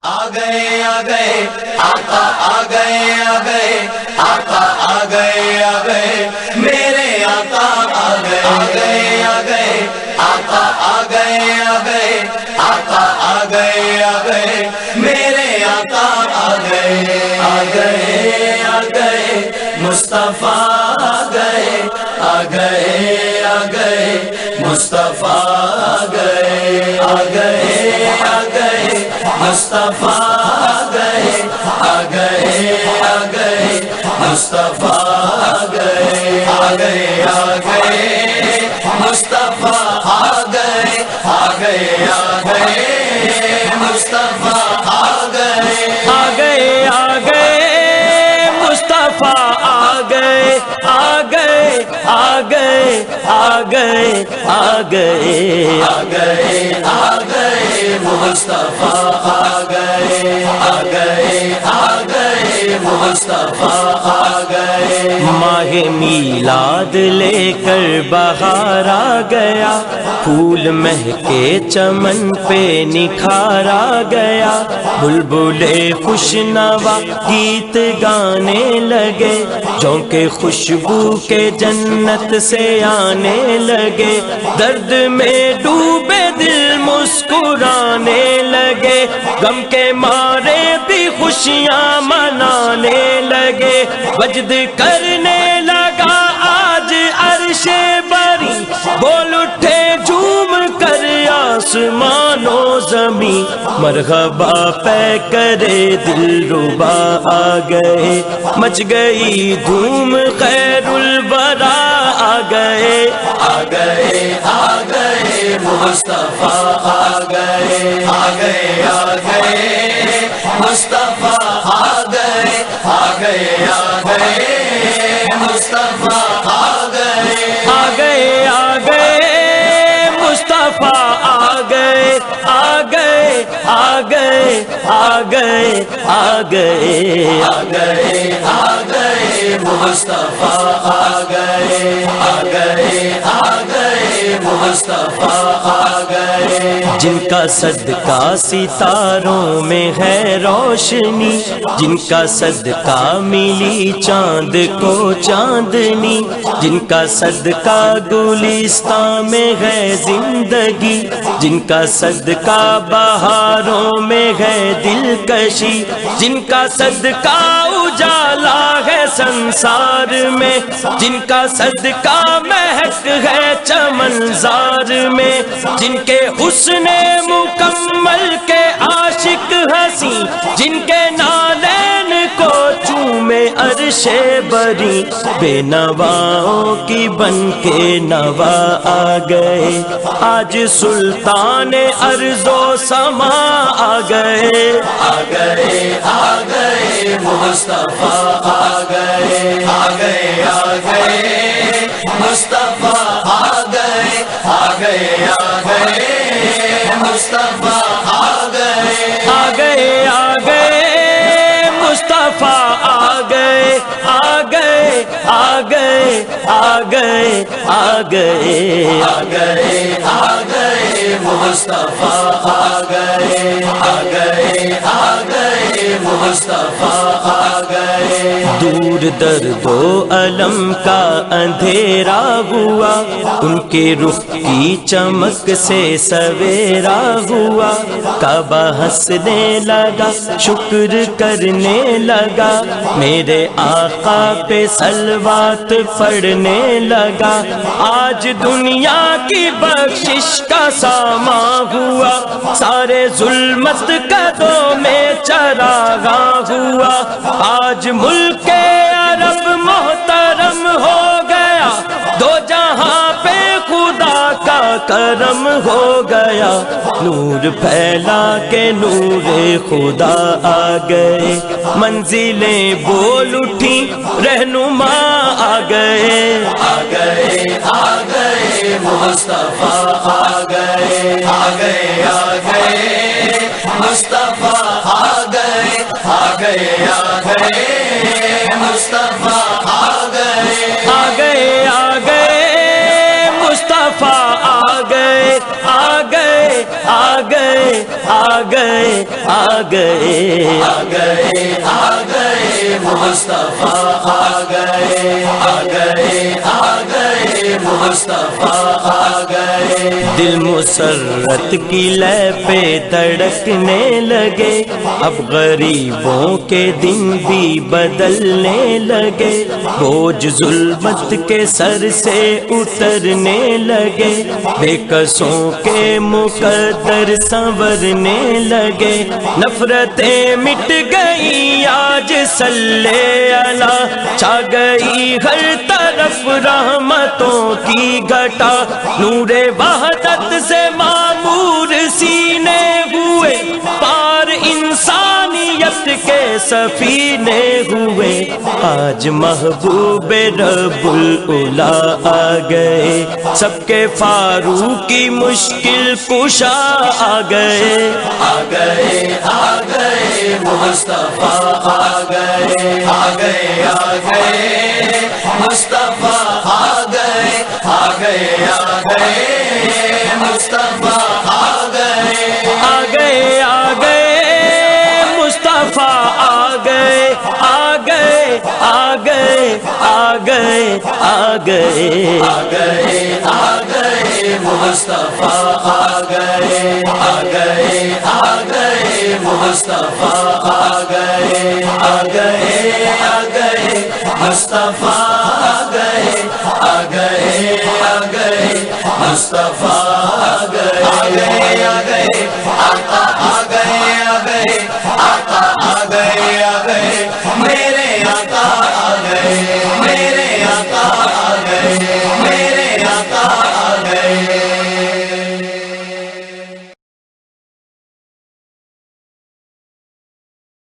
آ گئے آقا آ گئے آقا آ گئے میرے آقا آ گئے آقا آ گئے آقا آ گئے میرے آقا آ گئے مصطفیٰ آ گئے مصطفیٰ آ گئے مصطفیٰ آ گئے مصطفیٰ آ گئے مصطفیٰ آ گئے مصطفیٰ آ گئے مصطفیٰ آ گئے مصطفیٰ آ گئے ماہ میلاد لے کر بہار آ گیا، پھول مہکے چمن پہ نکھار آ گیا، بلبلے خوش نوا گیت گانے لگے، جھونکے خوشبو کے جنت سے آنے لگے، درد میں ڈوبے دل مسکرانے لگے، غم کے مارے بھی خوشیاں منانے لگے، وجد کرنے لگا آج عرش بری، بول اٹھے جھوم کر آسمان و زمین، مرحبا پہ کرے دل ربا آ گئے، مچ گئی دھوم خیر الورا آ گئے مصطفیٰ آ گئے مصطفیٰ آ گئے مصطفیٰ آ گئے مصطفیٰ آ گئے مصطفیٰ آ گئے مصطفیٰ آ گئے جن کا صدقہ ستاروں میں ہے روشنی، جن کا صدقہ ملی چاند کو چاندنی، جن کا صدقہ گلستان میں ہے زندگی، جن کا صدقہ بہاروں میں ہے دلکشی، جن کا صدقہ اجالا ہے سنسار میں، جن کا صدقہ مہک ہے چمنزار میں، جن کے حسن مکمل کے عاشق ہنسی، جن کے نالین کو چومے عرش بری، بے نواؤں کی بن کے نوا آ گئے، آج سلطان ارض و سما آ گئے مصطفیٰ آ گئے مصطفیٰ آ گئے مصطفیٰ آ گئے مصطفیٰ آ گئے مصطفیٰ آ گئے دور درد و علم کا اندھیرا ہوا، ان کے رخ کی چمک سے سویرا ہوا، کعبہ ہنسنے لگا شکر کرنے لگا، میرے آقا پہ صلوات پڑھنے لگا، آج دنیا کی بخشش کا سامان ہوا، سارے ظلمت قدوں میں چراغاں ہوا، آج ملک عرب محترم ہو گیا، دو جہاں پہ خدا کا کرم ہو گیا، نور پھیلا کے نور خدا آ گئے، منزلیں بول اٹھی رہنما آ گئے مصطفیٰ آ گئے مصطفیٰ آ گئے مصطفیٰ آ گئے مصطفیٰ آ گئے گئے آ گئے آ گئے آ گئے مصطفیٰ آ گئے آ گئے آ گئے مصطفیٰ آ گئے دل مسرت کی لے پہ دھڑکنے لگے اب غریبوں کے دن بھی بدلنے لگے بوجھ ظلمت کے سر سے اترنے لگے بے کسوں کے مقدر سنورنے لگے نفرتیں مٹ گئی آج صلی اللہ چھا گئی ہر طرف رحمتوں کی گھٹا نور وحدت سے معمور سینے ہوئے پار انسانیت کے سفینے ہوئے آج محبوب رب العلا آ گئے سب کے فاروقی مشکل کشا آ گئے آ گئے آ گئے مصطفیٰ آ گئے آ گئے آ گئے مصطفیٰ آ گئے آ گئے آ گئے مصطفیٰ آ گئے آ گئے آ گئے مصطفیٰ آ گئے آ گئے آ گئے آ گئے آ گئے آ گئے آ گئے مصطفیٰ آ گئے آ گئے آ گئے مصطفیٰ آ گئے آ گئے آ گئے مصطفیٰ آ گئے آ گئے آ گئے مصطفیٰ آ گئے آ گئے آ گئے آقا آ گئے آ گئے آقا